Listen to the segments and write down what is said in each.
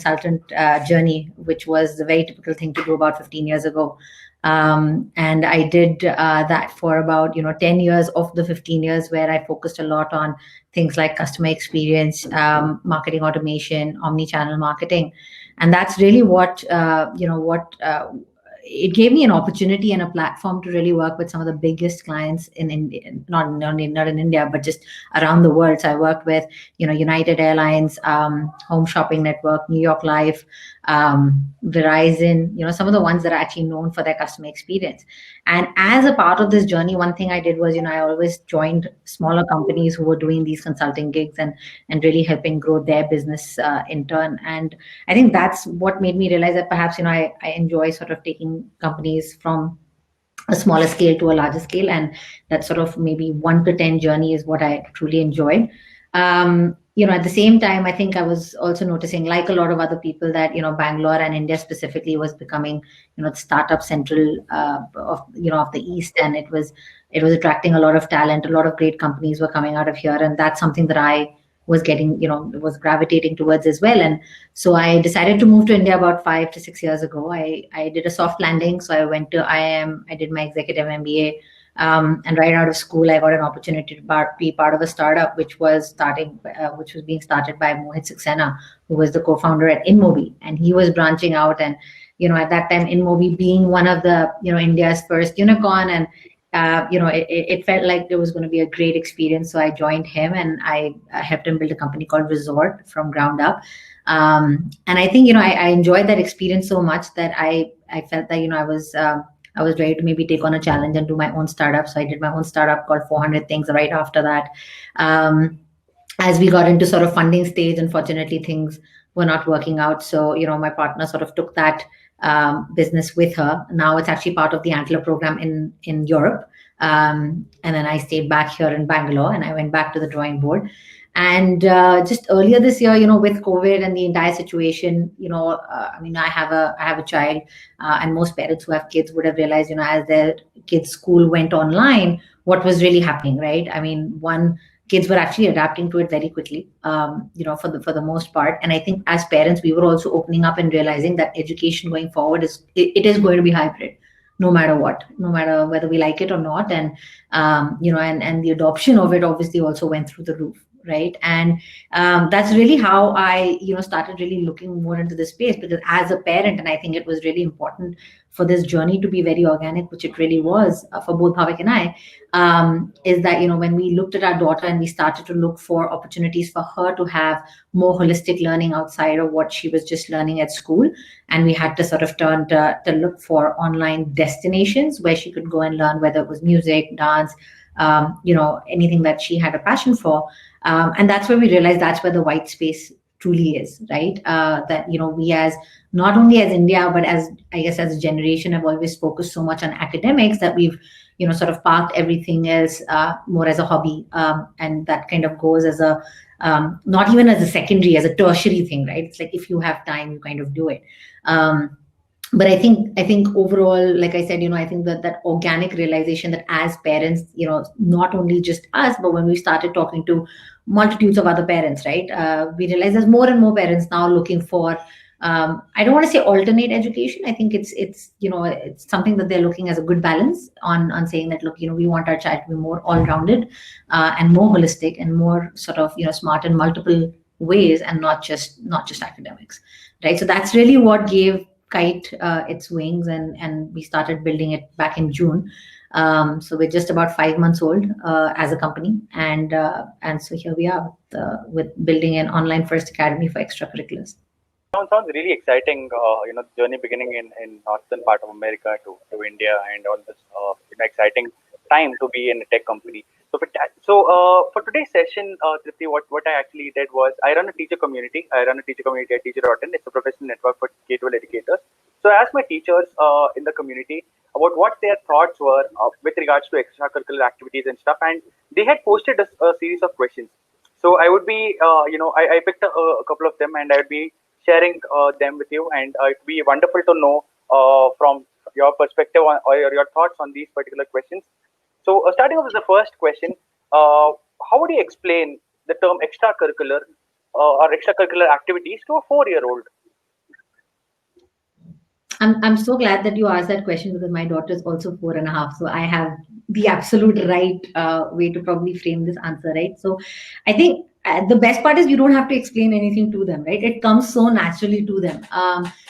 consultant journey, which was the very typical thing to do about 15 years ago. And I did that for about 10 years of the 15 years, where I focused a lot on things like customer experience, marketing automation, omni-channel marketing. And that's really what it gave me an opportunity and a platform to really work with some of the biggest clients in India, not in India, but just around the world. So I worked with, United Airlines, Home Shopping Network, New York Life, Verizon, some of the ones that are actually known for their customer experience. And as a part of this journey, one thing I did was, I always joined smaller companies who were doing these consulting gigs and really helping grow their business in turn. And I think that's what made me realize that perhaps, I enjoy sort of taking companies from a smaller scale to a larger scale, and that sort of maybe 1 to 10 journey is what I truly enjoyed. At the same time, I think I was also noticing, like a lot of other people, that Bangalore and India specifically was becoming the startup central of the East, and it was attracting a lot of talent. A lot of great companies were coming out of here, and that's something that I was getting, was gravitating towards as well. And so I decided to move to India about 5 to 6 years ago. I did a soft landing. So I went to IIM, I did my executive MBA. And right out of school, I got an opportunity to be part of a startup, which was being started by Mohit Saxena, who was the co-founder at InMobi. And he was branching out. And, at that time, InMobi being one of the, India's first unicorn, and it felt like there was going to be a great experience. So I joined him, and I helped him build a company called Resort from ground up. And I think, I enjoyed that experience so much that I felt that, I was ready to maybe take on a challenge and do my own startup. So I did my own startup called 400 Things right after that. As we got into sort of funding stage, unfortunately, things were not working out. So, my partner sort of took that business with her. Now it's actually part of the Antler program in Europe. And then I stayed back here in Bangalore, and I went back to the drawing board. And just earlier this year, with COVID and the entire situation, I have a child, and most parents who have kids would have realized, as their kids' school went online, what was really happening, right? I mean, kids were actually adapting to it very quickly, for the most part. And I think as parents, we were also opening up and realizing that education going forward is going to be hybrid, no matter what, no matter whether we like it or not. And and the adoption of it obviously also went through the roof, right? And that's really how I started really looking more into this space, because as a parent, and I think it was really important for this journey to be very organic, which it really was for both Bhavik and I, is that when we looked at our daughter and we started to look for opportunities for her to have more holistic learning outside of what she was just learning at school, and we had to sort of turn to look for online destinations where she could go and learn, whether it was music, dance, anything that she had a passion for. And that's where we realized that's where the white space truly is, right? That, we as not only as India, but as I guess as a generation have always focused so much on academics that we've, sort of parked everything else more as a hobby. And that kind of goes as a, not even as a secondary, as a tertiary thing, right? It's like, if you have time, you kind of do it. But I think overall, like I said, I think that organic realization that as parents, not only just us, but when we started talking to multitudes of other parents, right, we realize there's more and more parents now looking for, I don't want to say alternate education. I think it's something that they're looking as a good balance on saying that, look, we want our child to be more all-rounded and more holistic and more sort of, smart in multiple ways, and not just academics, right? So that's really what gave Kite its wings, and we started building it back in June. So we're just about 5 months old as a company, and so here we are with building an online first academy for extracurriculars. Sounds really exciting. Journey beginning in northern part of America to India, and all this exciting time to be in a tech company. For today's session, Tripti, what I actually did was I run a teacher community. I at Teacher.in. It's a professional network for K-12 educators. So I asked my teachers in the community about what their thoughts were with regards to extracurricular activities and stuff, and they had posted a series of questions. So I would be, I picked a couple of them, and I would be sharing them with you, and it'd be wonderful to know from your perspective or your thoughts on these particular questions. So starting off with the first question, how would you explain the term extracurricular or extracurricular activities to a 4-year-old? I'm so glad that you asked that question because my daughter is also 4.5. So I have the absolute right way to probably frame this answer, right? So I think the best part is you don't have to explain anything to them, right? It comes so naturally to them.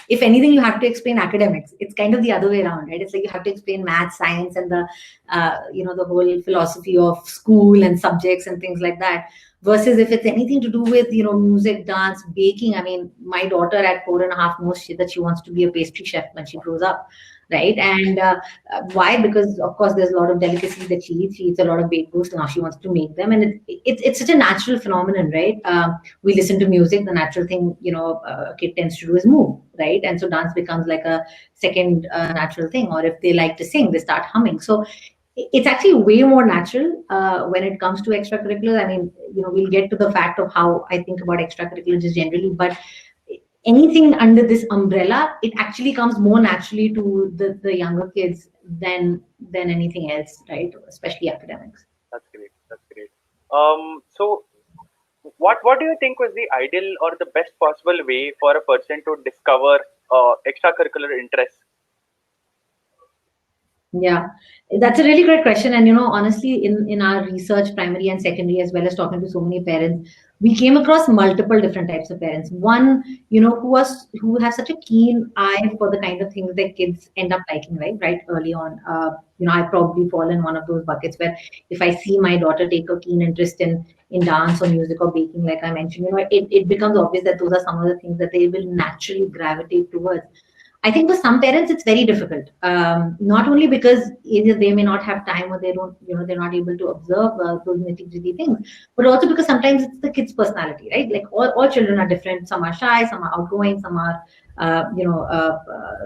If anything, you have to explain academics. It's kind of the other way around, right? It's like you have to explain math, science, and the whole philosophy of school and subjects and things like that, versus if it's anything to do with music, dance, baking. I mean, my daughter at 4.5 knows that she wants to be a pastry chef when she grows up, right? And why? Because of course there's a lot of delicacies that she eats a lot of baked goods. Now she wants to make them, and it's such a natural phenomenon, right? We listen to music. The natural thing a kid tends to do is move, right? And so dance becomes like a second natural thing. Or if they like to sing, they start humming. So it's actually way more natural when it comes to extracurriculars. I mean, we'll get to the fact of how I think about extracurriculars just generally, but anything under this umbrella, it actually comes more naturally to the younger kids than anything else, right? Especially academics. That's great. That's great. So what do you think was the ideal or the best possible way for a person to discover extracurricular interests? Yeah, that's a really great question. And honestly, in our research, primary and secondary, as well as talking to so many parents, we came across multiple different types of parents. One, who has such a keen eye for the kind of things that kids end up liking, right early on. I probably fall in one of those buckets where if I see my daughter take a keen interest in dance or music or baking, like I mentioned, it becomes obvious that those are some of the things that they will naturally gravitate towards. I think for some parents it's very difficult. Not only because either they may not have time or they don't, they're not able to observe those nitty-gritty things, but also because sometimes it's the kid's personality, right? Like all children are different. Some are shy, some are outgoing, some are,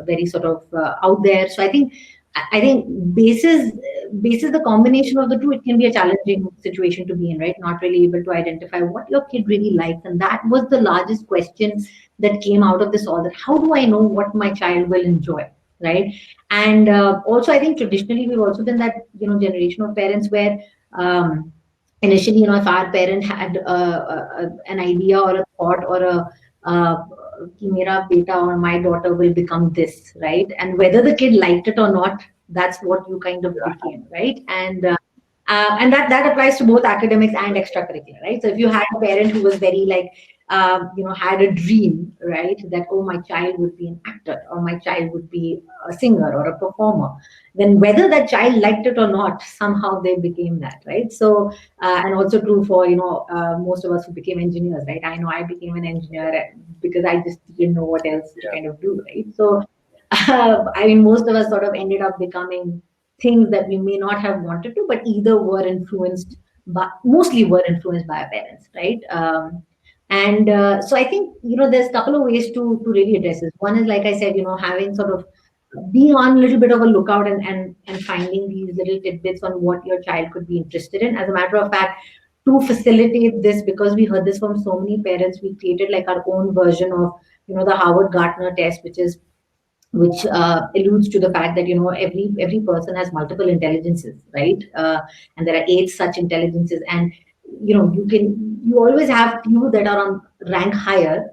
very sort of out there. So I think basis the combination of the two, it can be a challenging situation to be in, right? Not really able to identify what your kid really likes, and that was the largest question that came out of this all. That how do I know what my child will enjoy, right? And also, I think traditionally we've also been that generation of parents where initially, if our parent had an idea or a thought or a कि मेरा beta or my daughter will become this, right? And whether the kid liked it or not, that's what you kind of became, right? And that applies to both academics and extracurricular, right? So if you had a parent who was very like, had a dream, right, that oh, my child would be an actor or my child would be a singer or a performer, then whether that child liked it or not, somehow they became that, right? So and also true for most of us who became engineers, right? I know I became an engineer because I just didn't know what else to kind of do, right? So I mean, most of us sort of ended up becoming things that we may not have wanted to, but either were influenced by, mostly were influenced by our parents, right? And so I think there's a couple of ways to really address this. One is, like I said, having sort of being on a little bit of a lookout and finding these little tidbits on what your child could be interested in. As a matter of fact, to facilitate this, because we heard this from so many parents, we created like our own version of the Harvard Gartner test, which alludes to the fact that every person has multiple intelligences, right? And there are 8 such intelligences, and you always have few that are on rank higher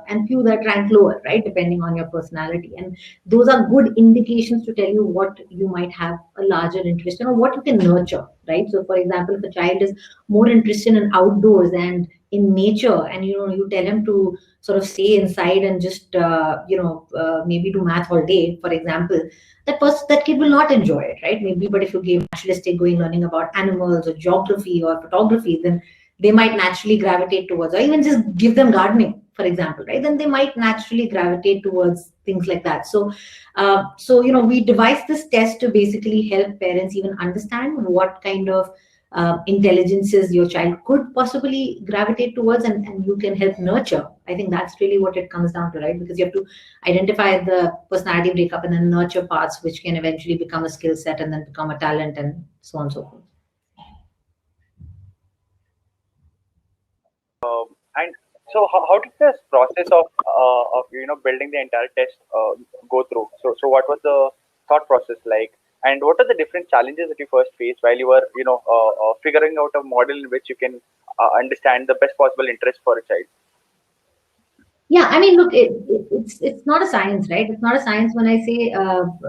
and few that rank lower, right, depending on your personality. And those are good indications to tell you what you might have a larger interest in or what you can nurture, right? So for example, if a child is more interested in outdoors and in nature, and you tell him to sort of stay inside and just maybe do math all day, for example, that kid will not enjoy it, right? Maybe, but if you give naturalistic going learning about animals or geography or photography, then they might naturally gravitate towards, or even just give them gardening, for example, right? Then they might naturally gravitate towards things like that. So we devised this test to basically help parents even understand what kind of intelligences your child could possibly gravitate towards, and you can help nurture. I think that's really what it comes down to, right? Because you have to identify the personality breakup and then nurture parts which can eventually become a skill set and then become a talent and so on and so forth. And so how did this process of building the entire test go through? So what was the thought process like, and what are the different challenges that you first faced while you were figuring out a model in which you can understand the best possible interest for a child? Yeah, I mean, look, it's not a science, right? It's not a science when I say that,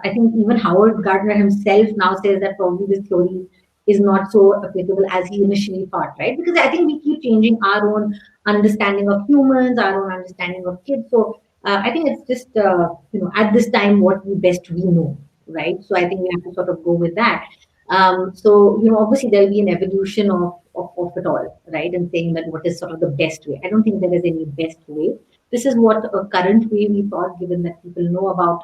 I think even Howard Gardner himself now says that probably this theory is not so applicable as he initially thought, right? Because I think we keep changing our own understanding of humans, our own understanding of kids. So I think it's just at this time what we know, right? So I think we have to sort of go with that. So, obviously there will be an evolution of it all, right? And saying that what is sort of the best way. I don't think there is any best way. This is what a current way we thought, given that people know about,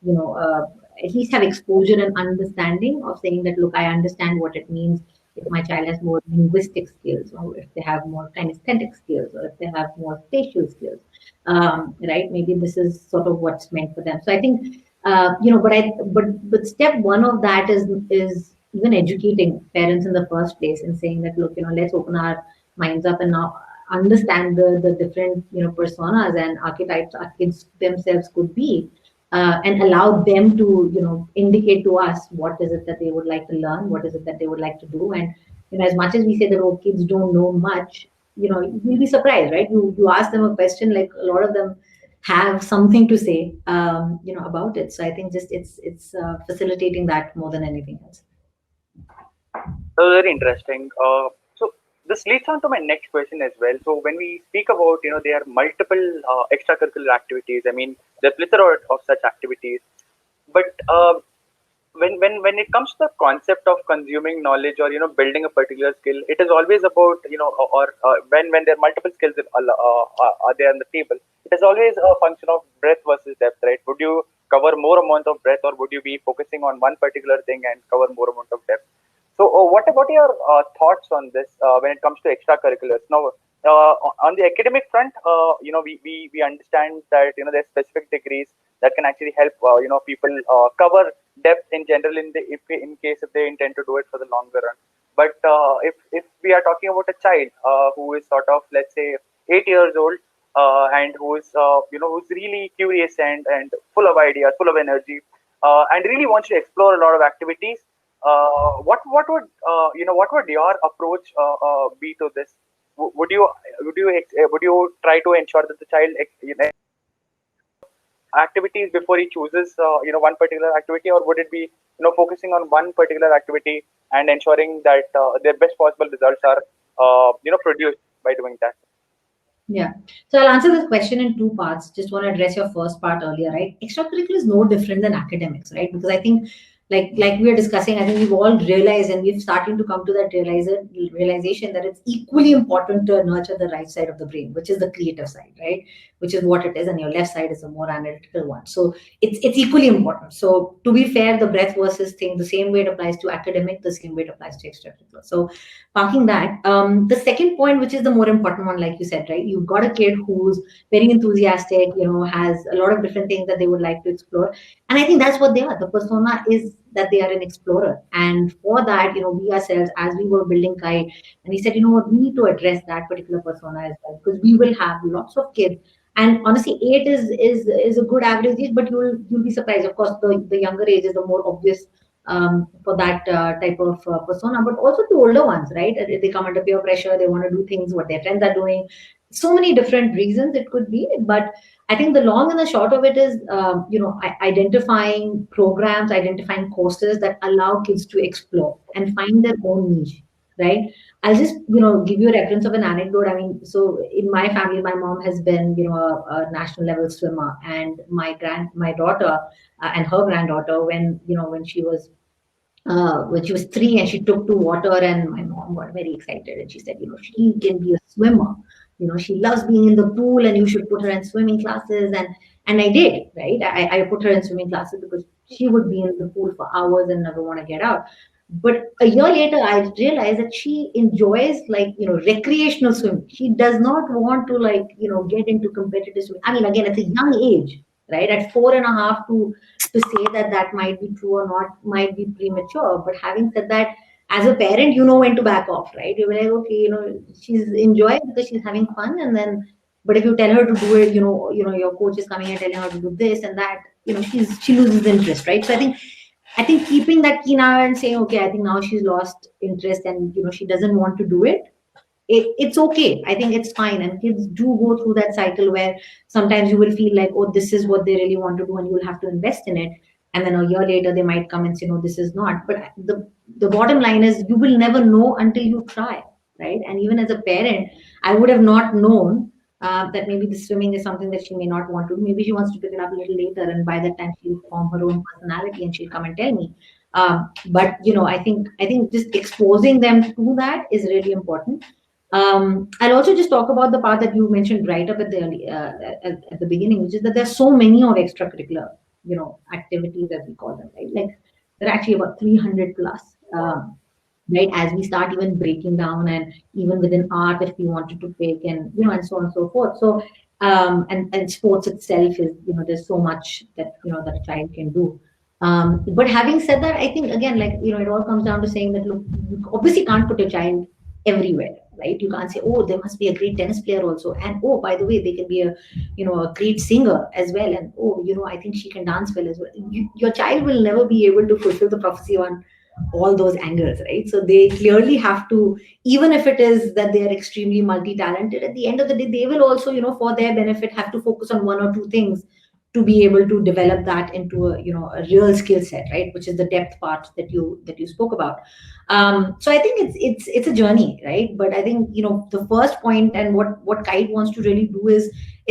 you know, uh, at least have exposure and understanding of saying that, look, I understand what it means if my child has more linguistic skills, or if they have more kinesthetic skills, or if they have more spatial skills, right? Maybe this is sort of what's meant for them. So I think but step one of that is even educating parents in the first place and saying that, look, let's open our minds up and now understand the different personas and archetypes our kids themselves could be, and allow them to indicate to us what is it that they would like to learn, what is it that they would like to do. And as much as we say that, oh, kids don't know much, you'll be surprised, right? You ask them a question, like a lot of them have something to say, about it. So I think just it's facilitating that more than anything else. So very interesting. So this leads on to my next question as well. So when we speak about, there are multiple extracurricular activities. I mean, there are plethora of such activities. But when it comes to the concept of consuming knowledge, or building a particular skill, it is always about, or when there are multiple skills are there on the table, it is always a function of breadth versus depth, right? Would you cover more amount of breadth, or would you be focusing on one particular thing and cover more amount of depth? So, what about your thoughts on this when it comes to extracurriculars? Now, on the academic front, we understand that there's specific degrees that can actually help people cover depth in general in case if they intend to do it for the longer run. But if we are talking about a child who is sort of, let's say, 8 years old, and who is who's really curious and full of ideas, full of energy, and really wants to explore a lot of activities, what would your approach be to this? Would you try to ensure that the child activities before he chooses one particular activity, or would it be focusing on one particular activity and ensuring that their best possible results are produced by doing that? Yeah. So I'll answer this question in two parts. Just want to address your first part earlier, right? Extracurricular is no different than academics, right? Because I think, like we were discussing, I think we've all realized, and we've starting to come to that realization that it's equally important to nurture the right side of the brain, which is the creative side, right? Which is what it is, and your left side is the more analytical one. So it's equally important. So to be fair, the breadth versus thing, the same way it applies to academic, the same way it applies to extracurricular. So parking that, the second point, which is the more important one, like you said, right? You've got a kid who's very enthusiastic, has a lot of different things that they would like to explore. And I think that's what they are. The persona is that they are an explorer. And for that, we ourselves, as we were building Kite, and we said, you know what, we need to address that particular persona as well, because we will have lots of kids. And honestly, 8 is a good average age, but you'll be surprised. Of course, the younger age is the more obvious, for that type of persona, but also the older ones, right? They come under peer pressure, they want to do things what their friends are doing. So many different reasons it could be, but I think the long and the short of it is, identifying programs, identifying courses that allow kids to explore and find their own niche, right? I'll just, give you a reference of an anecdote. I mean, so in my family, my mom has been, a national level swimmer, and my daughter and her granddaughter, when when she was 3 and she took to water, and my mom got very excited and she said, she can be a swimmer. She loves being in the pool and you should put her in swimming classes. And I did, right? I put her in swimming classes because she would be in the pool for hours and never want to get out. But a year later, I realized that she enjoys, like, recreational swimming. She does not want to, like, get into competitive swimming. I mean, again, it's a young age, right? At 4.5, to say that that might be true or not might be premature. But having said that, as a parent, you know when to back off, right? You're like, okay, she's enjoying because she's having fun, and then, but if you tell her to do it, your coach is coming and telling her to do this and that, she loses interest, right? So I think keeping that keen eye and saying, okay, I think now she's lost interest and she doesn't want to do it. it's okay. I think it's fine. And kids do go through that cycle where sometimes you will feel like, oh, this is what they really want to do, and you will have to invest in it. And then a year later, they might come and say, no, this is not. But the bottom line is, you will never know until you try, right? And even as a parent, I would have not known that maybe the swimming is something that she may not want to do. Maybe she wants to pick it up a little later, and by that time she'll form her own personality and she'll come and tell me. But I think just exposing them to that is really important. I'll also just talk about the part that you mentioned right up at the at the beginning, which is that there's so many of extracurricular, activities, as we call them, right? Like, there are actually about 300 plus. Right, as we start even breaking down, and even within art, if we wanted to pick, and and so on and so forth. So and sports itself is, there's so much that that a child can do. But having said that, I think, again, like, it all comes down to saying that, look, you obviously can't put a child everywhere, right? You can't say, oh, there must be a great tennis player also, and oh, by the way, they can be a a great singer as well, and oh, I think she can dance well as well. Your child will never be able to fulfill the prophecy on all those angles, right? So they clearly have to, even if it is that they are extremely multi-talented, at the end of the day, they will also, for their benefit, have to focus on one or two things to be able to develop that into a real skill set, right? Which is the depth part that you spoke about. So I think it's a journey, right? But I think, the first point, and what Kite wants to really do is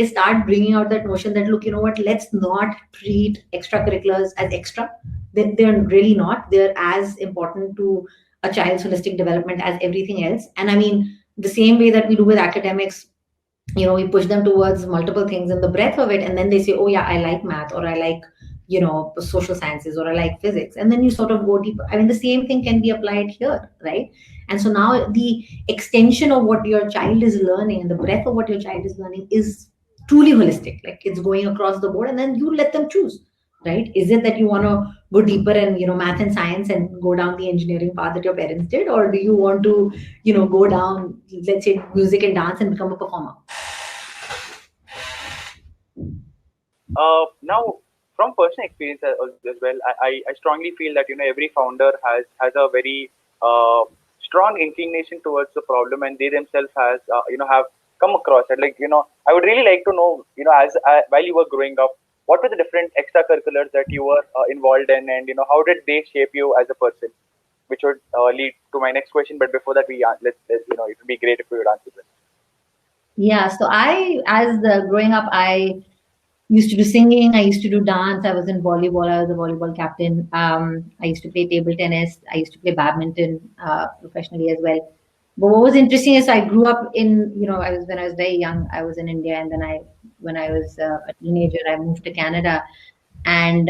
start bringing out that notion that, look, what, let's not treat extracurriculars as extra. They're really not. They're as important to a child's holistic development as everything else. And I mean, the same way that we do with academics, we push them towards multiple things in the breadth of it, and then they say, oh yeah, I like math, or I like social sciences, or I like physics, and then you sort of go deeper. I mean, the same thing can be applied here, right? And so now the extension of what your child is learning, and the breadth of what your child is learning, is truly holistic. Like, it's going across the board, and then you let them choose, right? Is it that you want to go deeper in math and science and go down the engineering path that your parents did, or do you want to go down, let's say, music and dance and become a performer? Now, from personal experience as well, I strongly feel that every founder has a very strong inclination towards the problem, and they themselves have come across it. Like, I would really like to know, as while you were growing up, what were the different extracurriculars that you were involved in, and how did they shape you as a person? Which would lead to my next question. But before that, let's it would be great if we would answer this. Yeah. So growing up, I used to do singing. I used to do dance. I was in volleyball. I was a volleyball captain. I used to play table tennis. I used to play badminton professionally as well. But what was interesting is, I grew up in, when I was very young, I was in India, and then when I was a teenager, I moved to Canada. And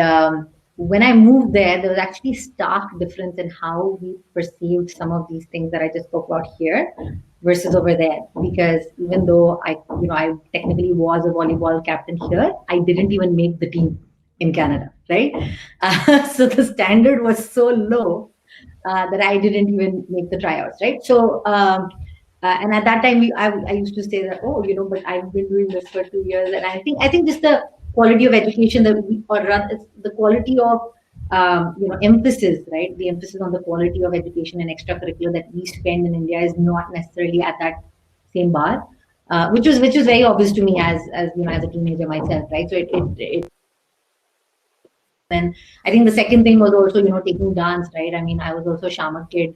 when I moved there was actually stark difference in how we perceived some of these things that I just spoke about here versus over there. Because even though I technically was a volleyball captain here, I didn't even make the team in Canada, right? So the standard was so low that I didn't even make the tryouts, right? So, and at that time, I used to say that, oh, but I've been doing this for 2 years, and I think just the quality of education that or rather, it's the quality of emphasis, right? The emphasis on the quality of education and extracurricular that we spend in India is not necessarily at that same bar, which was very obvious to me as a teenager myself, right? So it and I think the second thing was also, taking dance, right? I mean, I was also a Shamak kid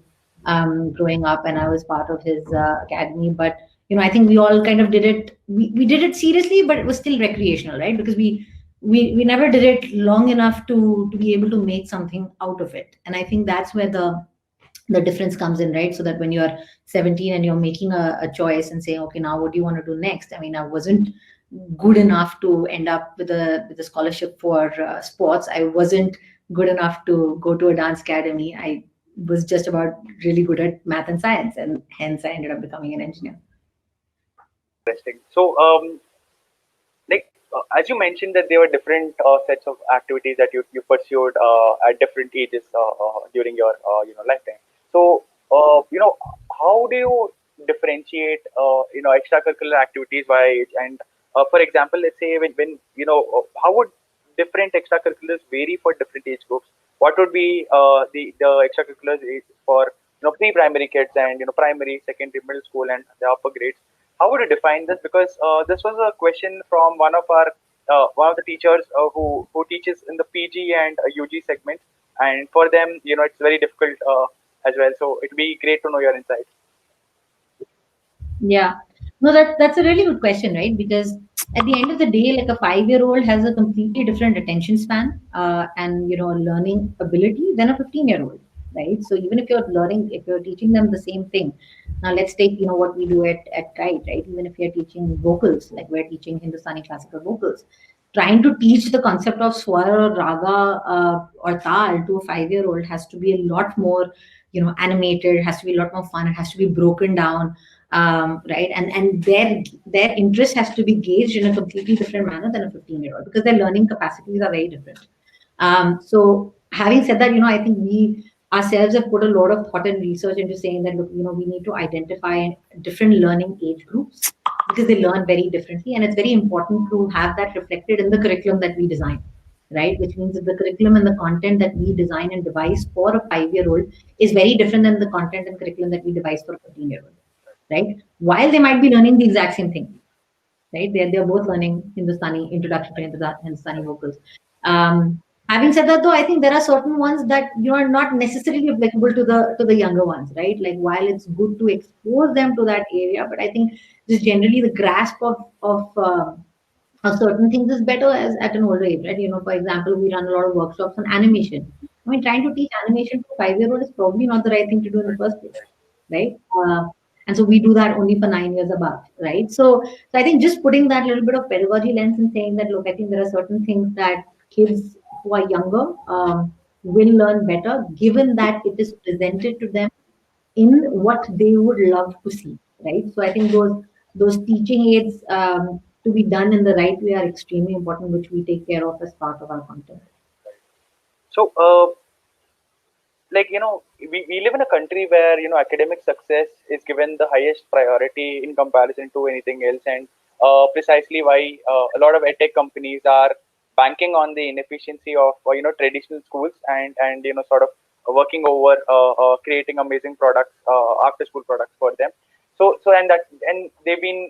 growing up, and I was part of his academy. But, I think we all kind of did it. We did it seriously, but it was still recreational, right? Because we never did it long enough to be able to make something out of it. And I think that's where the difference comes in, right? So that when you're 17 and you're making a choice and saying, okay, now what do you want to do next? I mean, I wasn't good enough to end up with a scholarship for sports. I wasn't good enough to go to a dance academy. I was just about really good at math and science, and hence I ended up becoming an engineer. Interesting. So, as you mentioned that there were different sets of activities that you pursued at different ages during your lifetime. So, how do you differentiate extracurricular activities by age? And for example, let's say when how would different extracurriculars vary for different age groups? What would be the extracurriculars age for pre-primary kids and primary, secondary, middle school, and the upper grades. How would you define this? Because this was a question from one of the teachers who teaches in the PG and UG segments, and for them, it's very difficult as well. So it'd be great to know your insights. Yeah. No, that's a really good question, right? Because at the end of the day, like a 5-year-old has a completely different attention span and learning ability than a 15-year-old, right? So even if you're teaching them the same thing, now let's take what we do at Kite, right? Even if you're teaching vocals, like we're teaching Hindustani classical vocals, trying to teach the concept of swar or raga or tal to a 5-year-old has to be a lot more animated. It has to be a lot more fun. It has to be broken down, right? And their interest has to be gauged in a completely different manner than a 15-year-old because their learning capacities are very different. So having said that, I think we ourselves have put a lot of thought and research into saying that, look, we need to identify different learning age groups because they learn very differently, and it's very important to have that reflected in the curriculum that we design, right? Which means that the curriculum and the content that we design and devise for a 5-year-old is very different than the content and curriculum that we devise for a 15-year-old, right? While they might be learning the exact same thing, right? They're both learning Hindustani, introduction to Hindustani vocals. Having said that, though, I think there are certain ones that are not necessarily applicable to the younger ones, right? Like while it's good to expose them to that area, but I think just generally the grasp of certain things is better as at an older age, right? For example, we run a lot of workshops on animation. I mean, trying to teach animation to a 5-year-old is probably not the right thing to do in the first place, right? And so we do that only for 9 years above, right? So I think just putting that little bit of pedagogy lens and saying that, look, I think there are certain things that kids who are younger will learn better, given that it is presented to them in what they would love to see, right? So I think those teaching aids to be done in the right way are extremely important, which we take care of as part of our content. So, we live in a country where academic success is given the highest priority in comparison to anything else, and precisely why a lot of edtech companies are banking on the inefficiency of traditional schools and sort of working over creating amazing products, after school products for them. So and they've been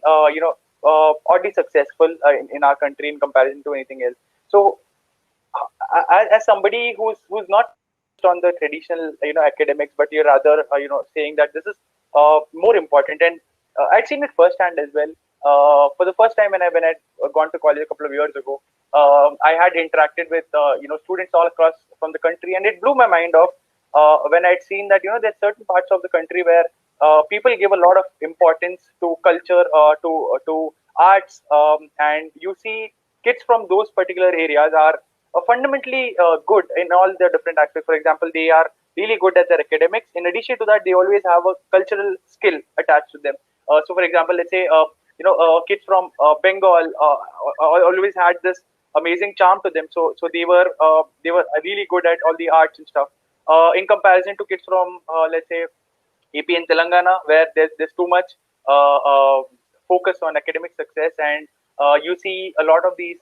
oddly successful in our country in comparison to anything else. So as somebody who's not on the traditional academics, but you're rather saying that this is more important, and I'd seen it firsthand as well. For the first time when I'd gone to college a couple of years ago, I had interacted with students all across from the country, and it blew my mind off when I'd seen that there's certain parts of the country where people give a lot of importance to culture, to arts, and you see kids from those particular areas are fundamentally good in all the different aspects. For example, they are really good at their academics. In addition to that, they always have a cultural skill attached to them. So, for example, let's say kids from Bengal always had this amazing charm to them. So they were really good at all the arts and stuff. In comparison to kids from let's say AP and Telangana, where there's too much focus on academic success, and you see a lot of these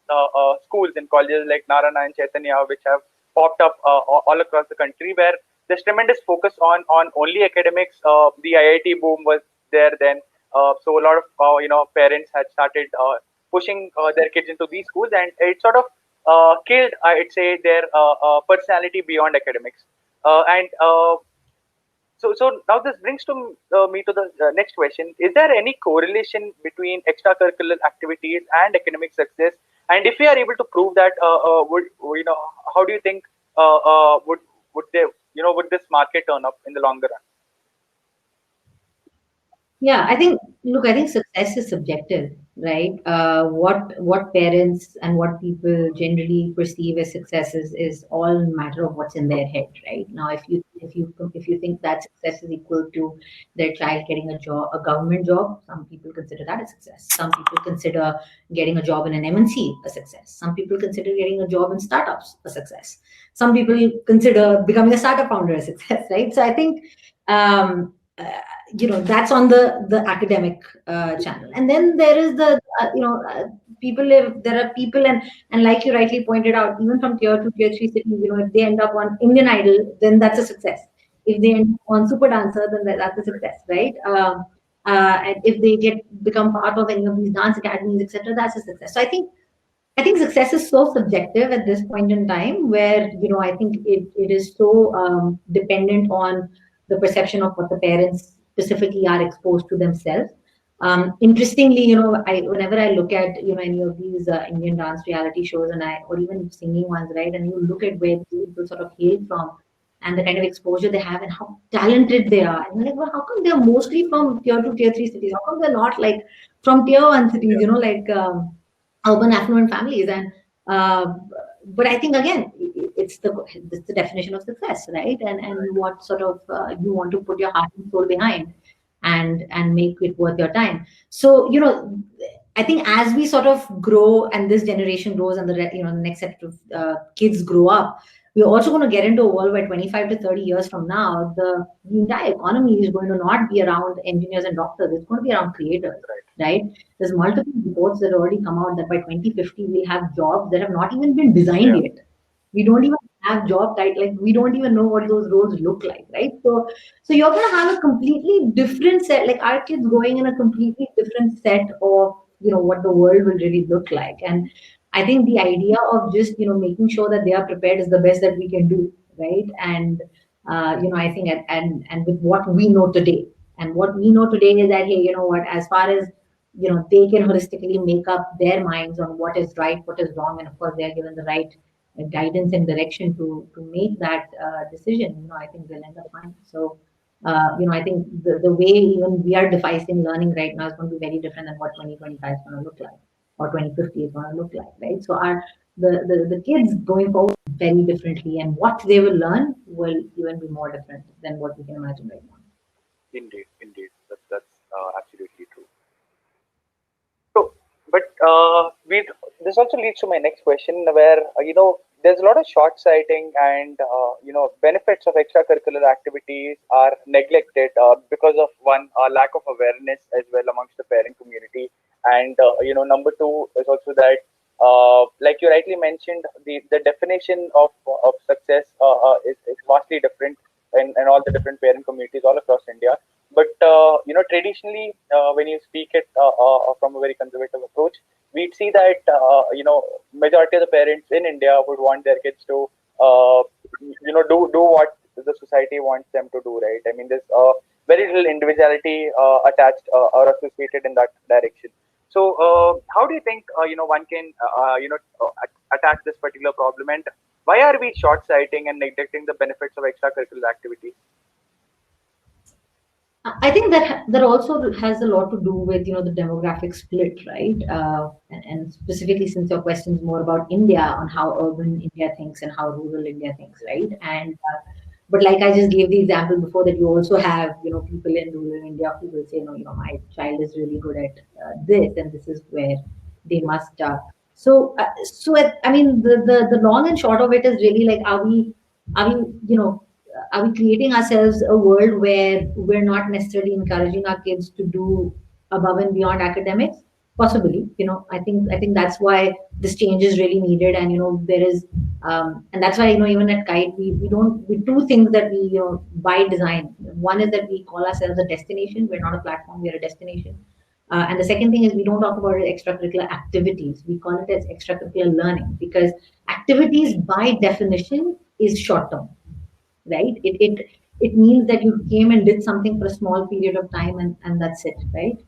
schools and colleges like Narana and Chaitanya, which have popped up all across the country, where there's tremendous focus on only academics. The IIT boom was there then, so a lot of parents had started pushing their kids into these schools, and it sort of killed, I'd say, their personality beyond academics. And So now this brings to me to the next question: is there any correlation between extracurricular activities and academic success? And if we are able to prove that, would how do you think would this market turn up in the longer run? Yeah, I think success is subjective, right? What parents and what people generally perceive as success is all a matter of what's in their head, right? Now, if you think that success is equal to their child getting a job, a government job, some people consider that a success. Some people consider getting a job in an MNC a success. Some people consider getting a job in startups a success. Some people consider becoming a startup founder a success, right? So I think um, that's on the academic channel, and then there is the there are people, and like you rightly pointed out, even from tier 2 tier 3 cities, if they end up on Indian Idol, then that's a success. If they end on super dancer, then that's a success, right? And if they become part of any of these dance academies, etc., that's a success. So I think success is so subjective at this point in time, where I think it is so dependent on the perception of what the parents specifically are exposed to themselves. Interestingly, whenever I look at any of these Indian dance reality shows, or even singing ones, right, and you look at where these people sort of hail from, and the kind of exposure they have, and how talented they are, and you're like, well, how come they're mostly from tier 2, tier 3 cities? How come they're not like from tier 1 cities? Like. Urban affluent families, and uh, but I think again it's the definition of success, right? And what sort of you want to put your heart and soul behind, and make it worth your time. So I think as we sort of grow, and this generation grows, and the next set of kids grow up, we're also going to get into a world where 25 to 30 years from now, the entire economy is going to not be around engineers and doctors. It's going to be around creators, right? There's multiple reports that already come out that by 2050 we'll have jobs that have not even been designed yet. We don't even have job title, like we don't even know what those roles look like, right? So you're going to have a completely different set, like our kids going in a completely different set of what the world will really look like. And I think the idea of just making sure that they are prepared is the best that we can do, right? And I think and with what we know today, and what we know today is that, hey, what, as far as they can holistically make up their minds on what is right, what is wrong, and of course they are given the right guidance and direction to make that decision. I think they'll end up fine. So I think the way even we are devising learning right now is going to be very different than what 2025 is going to look like, or 2050 is going to look like, right? So the kids going forward very differently, and what they will learn will even be more different than what we can imagine right now. Indeed, indeed, that's absolutely true. So, but this also leads to my next question, where there's a lot of short sighting, and benefits of extracurricular activities are neglected because of one, lack of awareness as well amongst the parent community, and number two is also that, like you rightly mentioned, the definition of success is vastly different in all the different parent communities all across India. But traditionally, when you speak it from a very conservative approach, we'd see that majority of the parents in India would want their kids to do what the society wants them to do, right? I mean, there's very little individuality attached or associated in that direction. So, how do you think one can attack this particular problem, and why are we short-sighting and neglecting the benefits of extracurricular activities? I think that also has a lot to do with the demographic split, right? And specifically, since your question is more about India, on how urban India thinks and how rural India thinks, right? And but like I just gave the example before, that you also have people in rural India who will say, no, my child is really good at this, and this is where they must. I mean, the long and short of it is really like, are we are we creating ourselves a world where we're not necessarily encouraging our kids to do above and beyond academics? Possibly. I think that's why this change is really needed. And there is and that's why even at Kite, we do things that we by design. One is that we call ourselves a destination. We're not a platform, we're a destination. And the second thing is, we don't talk about it extracurricular activities, we call it as extracurricular learning, because activities by definition is short term, right? It means that you came and did something for a small period of time, and that's it, right?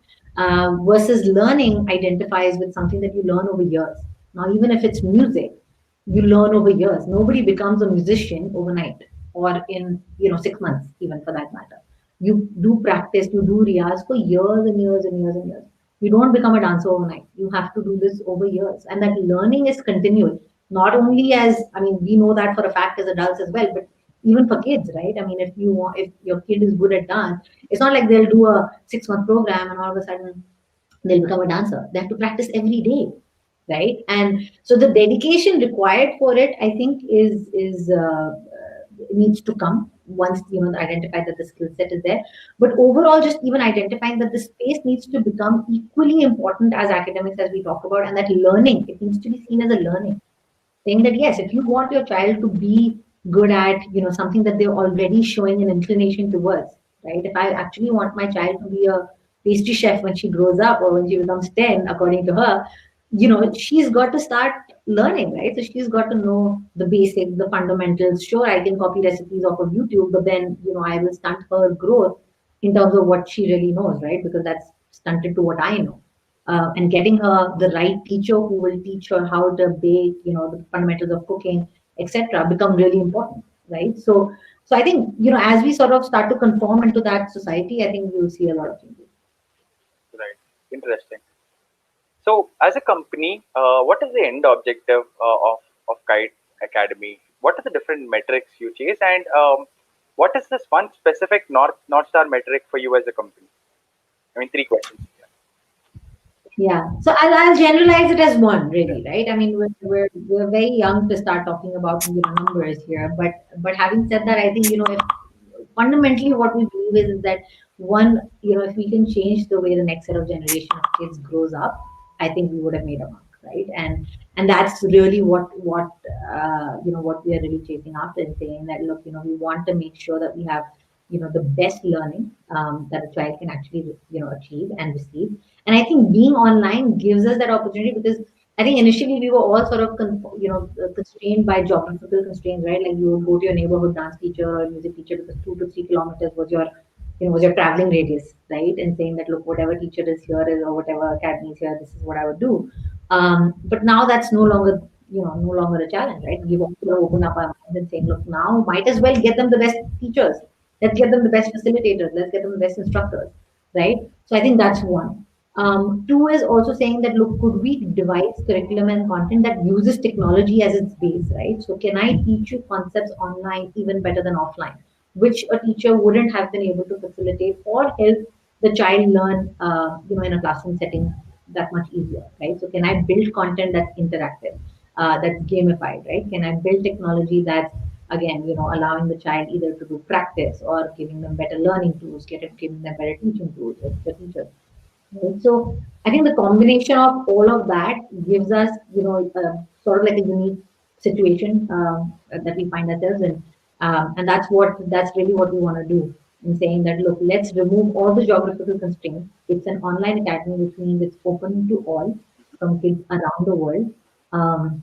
Versus learning identifies with something that you learn over years. Now, even if it's music, you learn over years. Nobody becomes a musician overnight, or in 6 months, even for that matter. You do practice, you do riyaz for years and years and years and years. You don't become a dancer overnight. You have to do this over years, and that learning is continual. Not only as, I mean, we know that for a fact as adults as well, but even for kids, right? I mean, if your kid is good at dance, it's not like they'll do a 6 month program and all of a sudden they'll become a dancer. They have to practice every day, right? And so the dedication required for it, I think, is needs to come once identify that the skill set is there. But overall, just even identifying that the space needs to become equally important as academics, as we talk about, and that learning, it needs to be seen as a learning. Saying that yes, if you want your child to be good at, something that they're already showing an inclination towards, right? If I actually want my child to be a pastry chef when she grows up or when she becomes 10, according to her, she's got to start learning, right? So she's got to know the basics, the fundamentals. Sure, I can copy recipes off of YouTube, but then, I will stunt her growth in terms of what she really knows, right? Because that's stunted to what I know. And getting her the right teacher who will teach her how to bake, the fundamentals of cooking, etc., become really important, right? So I think, as we sort of start to conform into that society, I think we'll see a lot of changes. Right. Interesting. So, as a company, what is the end objective of Kite Academy? What are the different metrics you chase, and what is this one specific North Star metric for you as a company? I mean, three questions. Yeah. So I'll generalize it as one, really, right? I mean, we're very young to start talking about, numbers here, but having said that, I think, if fundamentally what we believe is that one, if we can change the way the next set of generation of kids grows up, I think we would have made a mark, right? And that's really what we are really chasing after, and saying that, look, we want to make sure that we have, the best learning that a child can actually, achieve and receive. And I think being online gives us that opportunity, because I think initially we were all sort of, constrained by geographical constraints, right? Like, you would go to your neighborhood dance teacher or music teacher because 2 to 3 kilometers was your traveling radius, right? And saying that, look, whatever teacher is here is, or whatever academy is here, this is what I would do. But now that's no longer a challenge, right? We've also opened up our minds and saying, look, now might as well get them the best teachers. Let's get them the best facilitators. Let's get them the best instructors, right? So I think that's one. Two is also saying that, look, could we devise curriculum and content that uses technology as its base, right? So can I teach you concepts online even better than offline, which a teacher wouldn't have been able to facilitate or help the child learn, in a classroom setting that much easier, right? So can I build content that's interactive, that's gamified, right? Can I build technology that's, again, allowing the child either to do practice or giving them better learning tools, giving them better teaching tools as the teachers. Right? So I think the combination of all of that gives us, sort of like a unique situation that we find ourselves in, and that's really what we want to do. In saying that, look, let's remove all the geographical constraints. It's an online academy, which means it's open to all, from kids around the world. Um,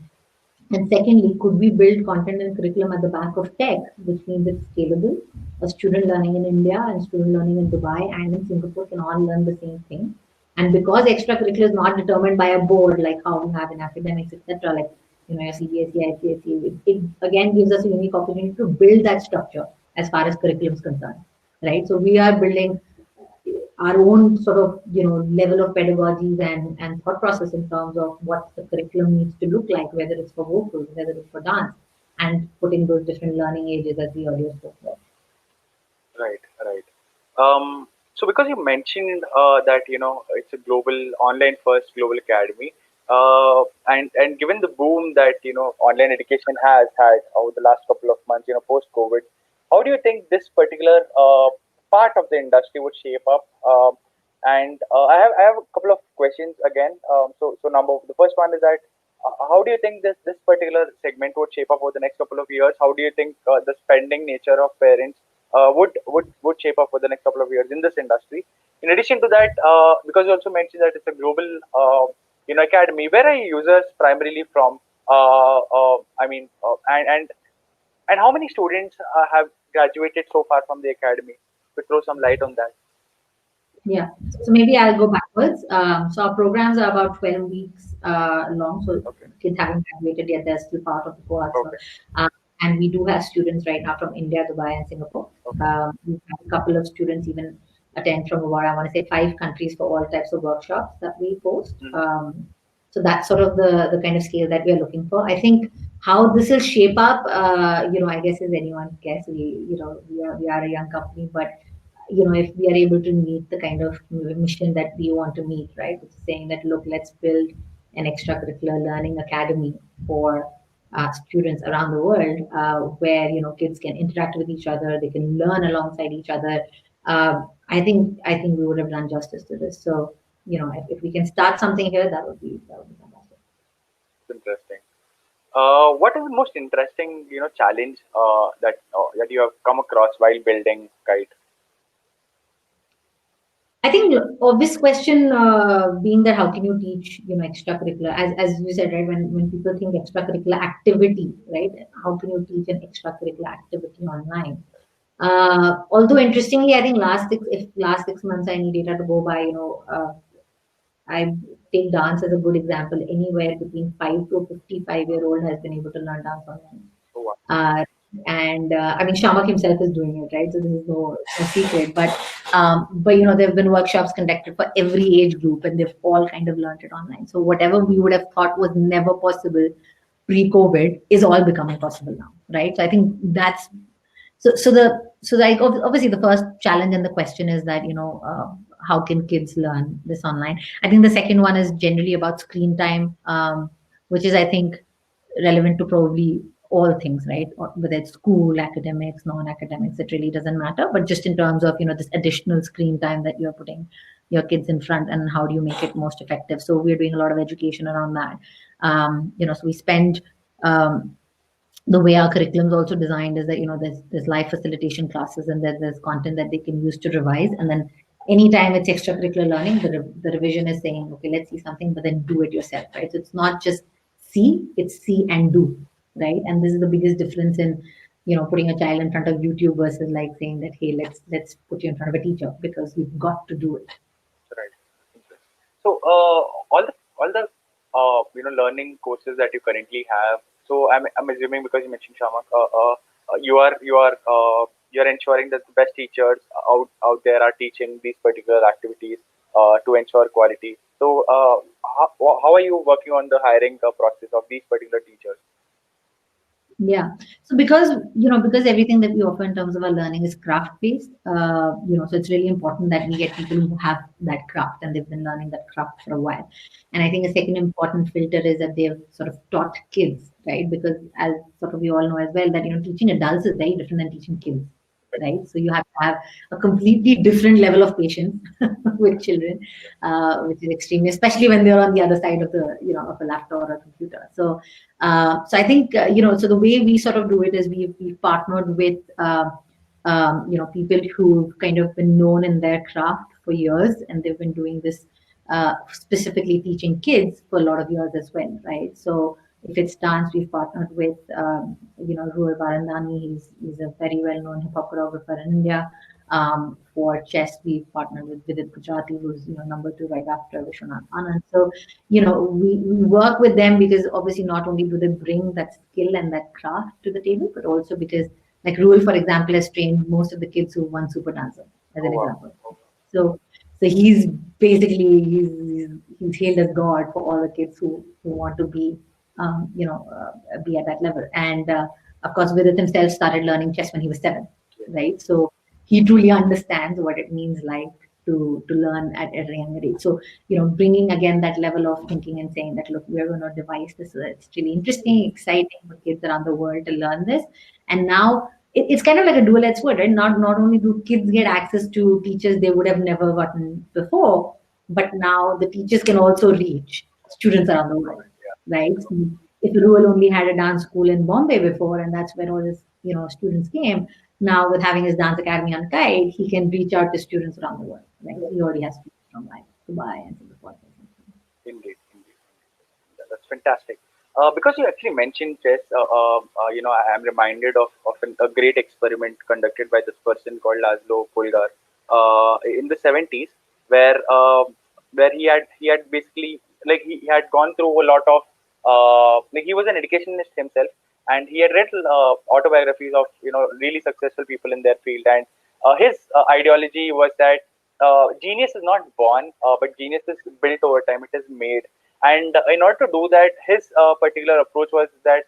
and secondly, could we build content and curriculum at the back of tech, which means it's scalable? A student learning in India and student learning in Dubai and in Singapore can all learn the same thing. And because extracurricular is not determined by a board like how we have in academics, etc., like, your CBSE, ICSE, it again gives us a unique opportunity to build that structure as far as curriculum is concerned, right? So we are building our own sort of, level of pedagogies and thought process in terms of what the curriculum needs to look like, whether it's for vocals, whether it's for dance, and putting those different learning ages as we earlier spoke about. Right, right. So because you mentioned that it's a global online first global academy, and given the boom that online education has had over the last couple of months, post COVID, how do you think this particular part of the industry would shape up? And I have a couple of questions again. So the first one is that how do you think this particular segment would shape up over the next couple of years? How do you think the spending nature of parents would shape up for the next couple of years in this industry? In addition to that, because you also mentioned that it's a global academy, where are your users primarily from? And how many students have graduated so far from the academy? To throw some light on that. Yeah. So maybe I'll go backwards. So our programs are about 12 weeks long. So Okay. kids haven't graduated yet; they're still part of the cohort. So, Okay. and we do have students right now from India, Dubai, and Singapore. Okay. We've had a couple of students even attend from about, I want to say, 5 countries for all types of workshops that we post. Mhm. So that's sort of the kind of scale that we are looking for. I think how this will shape up, I guess is anyone's guess. We are a young company, but if we are able to meet the kind of mission that we want to meet, right? Which is saying that, look, let's build an extracurricular learning academy for students around the world, where kids can interact with each other, they can learn alongside each other. I think we would have done justice to this. So if we can start something here, that would be fantastic. It's interesting. What is the most interesting, challenge that you have come across while building Kite? I think obvious question being that how can you teach, extracurricular? As you said, right? When people think extracurricular activity, right? How can you teach an extracurricular activity online? Although interestingly, I think last 6 months I need data to go by, I take dance as a good example. Anywhere between 5 to 55-year-old has been able to learn dance online. Oh, wow. Uh, and I mean, Shamak himself is doing it, right? So this is no secret. But there have been workshops conducted for every age group, and they've all kind of learned it online. So whatever we would have thought was never possible pre-COVID is all becoming possible now, right? So I think that's like obviously the first challenge and the question is that how can kids learn this online. I think the second one is generally about screen time, which is I think relevant to probably all things, right? Or whether it's school, academics, non-academics, it really doesn't matter, but just in terms of this additional screen time that you're putting your kids in front, and how do you make it most effective. So we're doing a lot of education around that. So we spend the way our curriculum is also designed is that there's live facilitation classes, and there's content that they can use to revise, and then anytime it's extracurricular learning, the revision is saying, okay, let's see something, but then do it yourself, right? So it's not just it's see and do, right? And this is the biggest difference in putting a child in front of YouTube versus like saying that, hey, let's put you in front of a teacher, because you've got to do it. Right. So, learning courses that you currently have. So, I'm assuming, because you mentioned Shamak, you're ensuring that the best teachers out there are teaching these particular activities to ensure quality. So, how are you working on the hiring process of these particular teachers? Yeah. So because everything that we offer in terms of our learning is craft based, so it's really important that we get people who have that craft and they've been learning that craft for a while. And I think a second important filter is that they've sort of taught kids, right? Because as sort of we all know as well that teaching adults is very different than teaching kids, right? So you have to have a completely different level of patience with children, which is extremely, especially when they're on the other side of the of a laptop or a computer. So I think so the way we sort of do it is we've partnered with people who've kind of been known in their craft for years, and they've been doing this specifically teaching kids for a lot of years as well, right? So if it's dance, we've partnered with Ruel Barandani. He's a very well-known hip hop choreographer in India. For chess, we've partnered with Vidit Gujarati, who's number 2 right after Vishwanath Anand. So we work with them because obviously not only do they bring that skill and that craft to the table, but also because like Ruel, for example, has trained most of the kids who won Super Dancer, as Oh, an wow. example. So he's basically he's hailed as God for all the kids who want to be at that level. And of course, Vidit himself started learning chess when he was 7, right? So he truly understands what it means like to learn at a younger age. So bringing again that level of thinking and saying that, look, we're going to devise this. It's really interesting, exciting for kids around the world to learn this. And now it's kind of like a dual-edged sword, right? Not only do kids get access to teachers they would have never gotten before, but now the teachers can also reach students around the world, right? So if Ruel only had a dance school in Bombay before, and that's where all his students came, now with having his dance academy on Kite, he can reach out to students around the world. Right? He already has students from like Dubai and Singapore. Indeed, indeed. That's fantastic. Because you actually mentioned chess, I am reminded of a great experiment conducted by this person called Laszlo Polgar in the 70s, where he had basically, like, he had gone through a lot of like, he was an educationist himself, and he had read autobiographies of really successful people in their field, and his ideology was that genius is not born, but genius is built over time. It is made. And in order to do that, his particular approach was that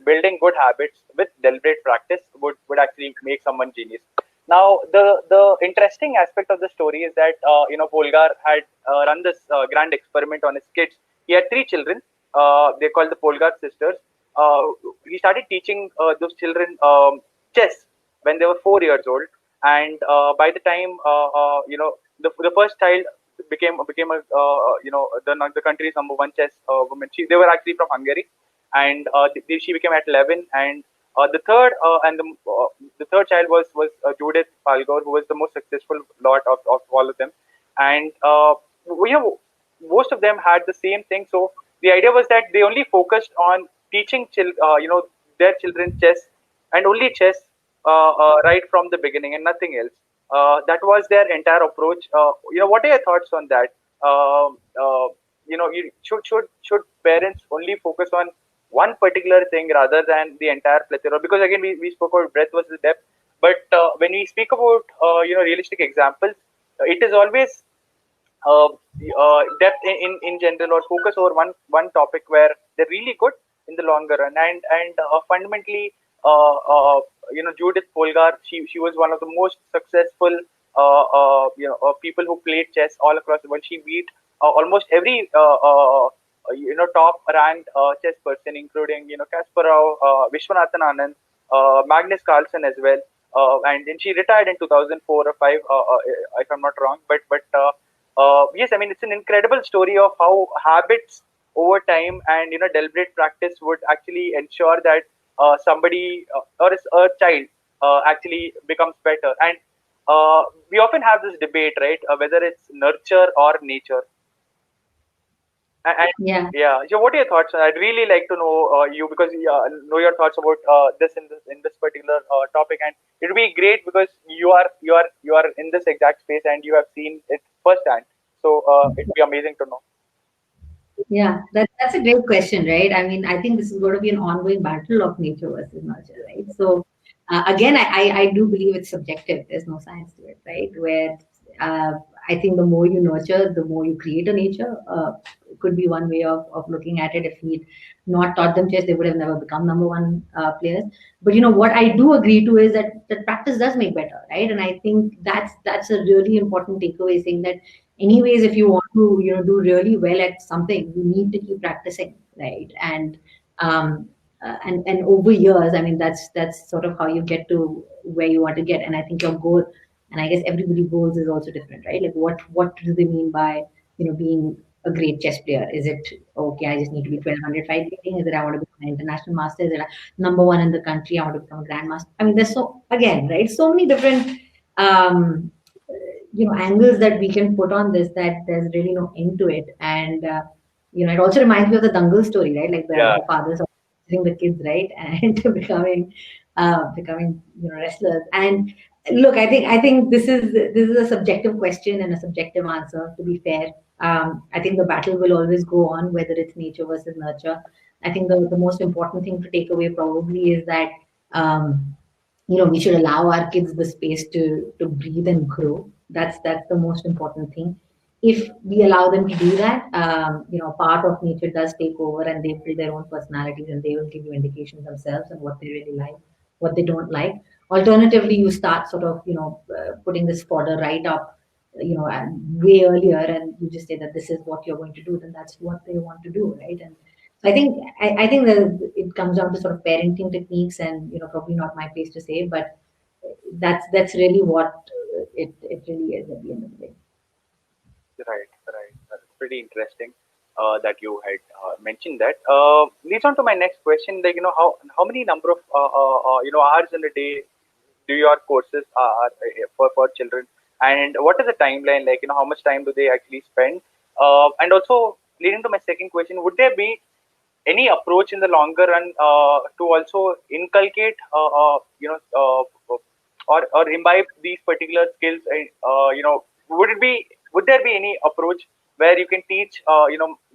building good habits with deliberate practice would actually make someone genius. Now, the interesting aspect of the story is that Polgar had run this grand experiment on his kids. He had 3 children. They called the Polgar sisters. He started teaching those children chess when they were 4 years old, and by the time the first child became a the country's number 1 chess woman. They were actually from Hungary. and she became at 11. And the third child was Judith Palgor, who was the most successful lot of all of them. And you know, most of them had the same thing. So the idea was that they only focused on teaching their children chess, and only chess, right from the beginning, and nothing else. That was their entire approach. What are your thoughts on that? Should parents only focus on one particular thing rather than the entire plethora? Because again, we spoke about breadth versus depth, but when we speak about realistic examples, it is always depth in general, or focus over one topic where they're really good in the longer run. And fundamentally, Judith Polgar, she was one of the most successful people who played chess all across the world. She beat almost every top ranked chess person, including Kasparov, Vishwanathan Anand, Magnus Carlsen as well. And then she retired in 2004 or 5, if I'm not wrong. But yes, I mean, it's an incredible story of how habits over time and deliberate practice would actually ensure that somebody or a child actually becomes better. And we often have this debate, right? Whether it's nurture or nature. And Yeah. yeah, so what are your thoughts? I'd really like to know you, because know your thoughts about this particular topic, and it would be great because you are in this exact space and you have seen it firsthand. So it'd be amazing to know. Yeah, that's a great question, right? I mean, I think this is going to be an ongoing battle of nature versus nurture, right? So, again, I do believe it's subjective. There's no science to it, right? Where uh, I think the more you nurture, the more you create a nature. Could be one way of looking at it. If we'd not taught them chess, they would have never become number one players. But what I do agree to is that practice does make better, right? And I think that's a really important takeaway, saying that anyways, if you want to do really well at something, you need to keep practicing, right? And over years, I mean, that's sort of how you get to where you want to get. And I think your goal, and I guess everybody's goals is also different, right? Like what do they mean by being a great chess player? Is it okay, I just need to be 1200 fight rating? Is it I want to become an international master? Is it number one in the country, I want to become a grandmaster? I mean, there's so, again, right, so many different um angles that we can put on this, that there's really no end to it. And it also reminds me of the Dangal story, right? Like Yeah, the fathers are teaching the kids, right? And becoming wrestlers. And look, I think this is a subjective question and a subjective answer, to be fair. I think the battle will always go on, whether it's nature versus nurture. I think the most important thing to take away probably is that um, we should allow our kids the space to breathe and grow. That's the most important thing. If we allow them to do that, part of nature does take over, and they build their own personalities, and they will give you indications themselves and what they really like, what they don't like. Alternatively, you start sort of putting this fodder right up, and way earlier, and you just say that this is what you're going to do, then that's what they want to do, right? And so I think that it comes down to sort of parenting techniques, and probably not my place to say, but that's really what it really is at the end of the day. right, right. That's pretty interesting that you had mentioned that. Leads on to my next question. Like, how many number of hours in a day do your courses are for children, and what is the timeline like? How much time do they actually spend? And also, leading to my second question, would there be any approach in the longer run to also inculcate or imbibe these particular skills? Would there be any approach where you can teach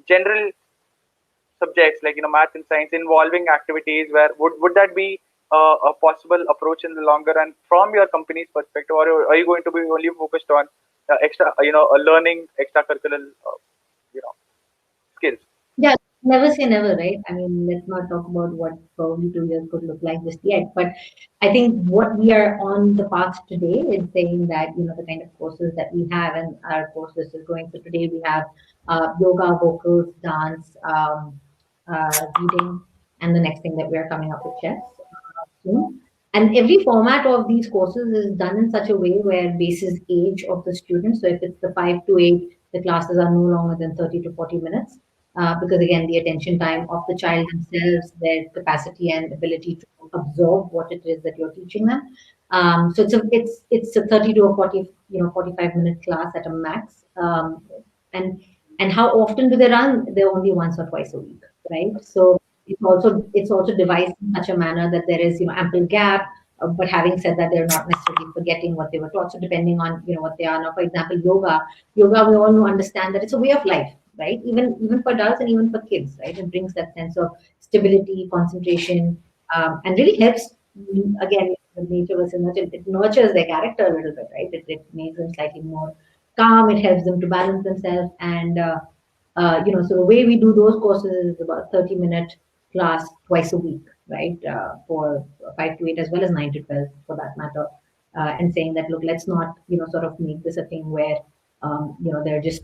general subjects like math and science involving activities, where would that be a possible approach in the longer run from your company's perspective, or are you going to be only focused on extra learning extracurricular you know skills? Yeah, never say never, right? I mean, let's not talk about what probably 2 years could look like just yet. But I think what we are on the path today is saying that, the kind of courses that we have, and our course list is going. So today we have yoga, vocals, dance, reading, and the next thing that we are coming up with chess soon. And every format of these courses is done in such a way where basis age of the student. So if it's the 5 to 8, the classes are no longer than 30 to 40 minutes. because again, the attention time of the child themselves, their capacity and ability to absorb what it is that you're teaching them. So it's a 30 to a 40, 45-minute class at a max. And and how often do they run? They're only once or twice a week, right? So it's also devised in such a manner that there is ample gap. But having said that, they're not necessarily forgetting what they were taught. So depending on what they are now, for example, yoga, we all know understand that it's a way of life, right? Even for adults and even for kids, right? It brings that sense of stability, concentration, and really helps. Again, with nature versus nurture, it nurtures their character a little bit, right? It makes them slightly more calm. It helps them to balance themselves, and so the way we do those courses is about 30-minute class twice a week, right? For 5 to 8 as well as 9 to 12 for that matter. And saying that, look, let's not, sort of make this a thing where, they're just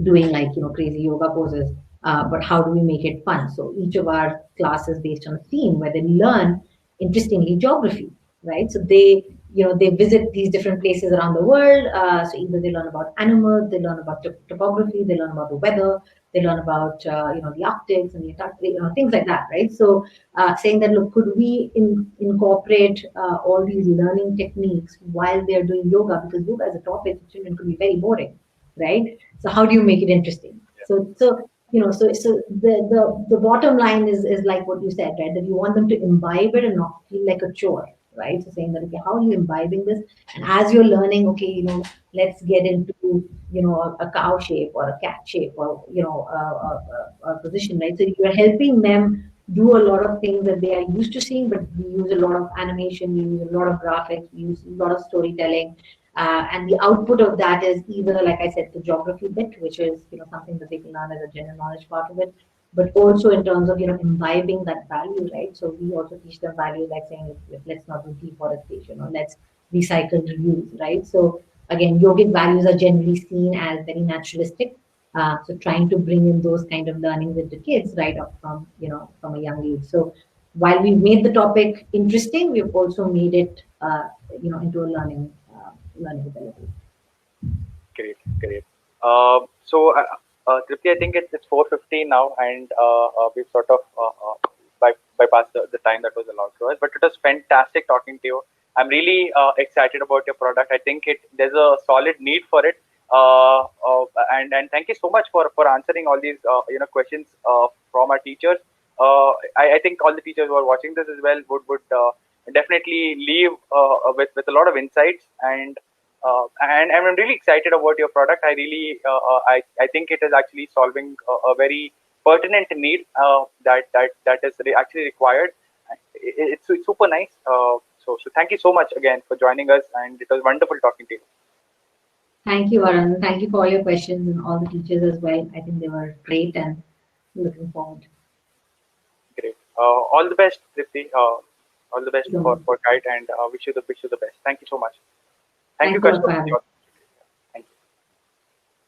doing like crazy yoga poses, but how do we make it fun? So each of our classes based on a theme where they learn, interestingly, geography, right? So they visit these different places around the world. So either they learn about animals, they learn about topography, they learn about the weather, they learn about the Arctics and the Antarctic, things like that, right? So saying that, look, could we incorporate all these learning techniques while they're doing yoga, because yoga as a topic for children could be very boring, right? So how do you make it interesting? So the bottom line is like what you said, right? That you want them to imbibe it and not feel like a chore, right? So saying that, okay, how are you imbibing this? And as you're learning, okay, let's get into a cow shape or a cat shape or a position, right? So you're helping them do a lot of things that they are used to seeing, but we use a lot of animation, we use a lot of graphics, we use a lot of storytelling, and the output of that is either, like I said, the geography bit, which is something that they can learn as a general knowledge part of it, but also in terms of imbibing that value, right? So we also teach them value, like saying, let's not do deforestation or let's recycle, reuse, right? So again, yogic values are generally seen as very naturalistic. So trying to bring in those kind of learnings into kids right up from from a young age. So while we've made the topic interesting, we've also made it into a learning ability. Great, great. Tripti, I think it's 4:15 now, and we've sort of bypassed the time that was allowed to us. But it was fantastic talking to you. I'm really excited about your product. I think there's a solid need for it. And thank you so much for answering all these questions from our teachers. I think all the teachers who are watching this as well would definitely leave with a lot of insights, and I'm really excited about your product. I think it is actually solving a very pertinent need that is actually required. It's super nice. So thank you so much again for joining us, and it was wonderful talking to you. Thank you, Varun. Thank you for all your questions and all the teachers as well. I think they were great and looking forward. Great. All the best, Tripti. All the best for Kite, and wish you the best. Thank you so much. Thank you, Thanks a lot Kashmir. for having me.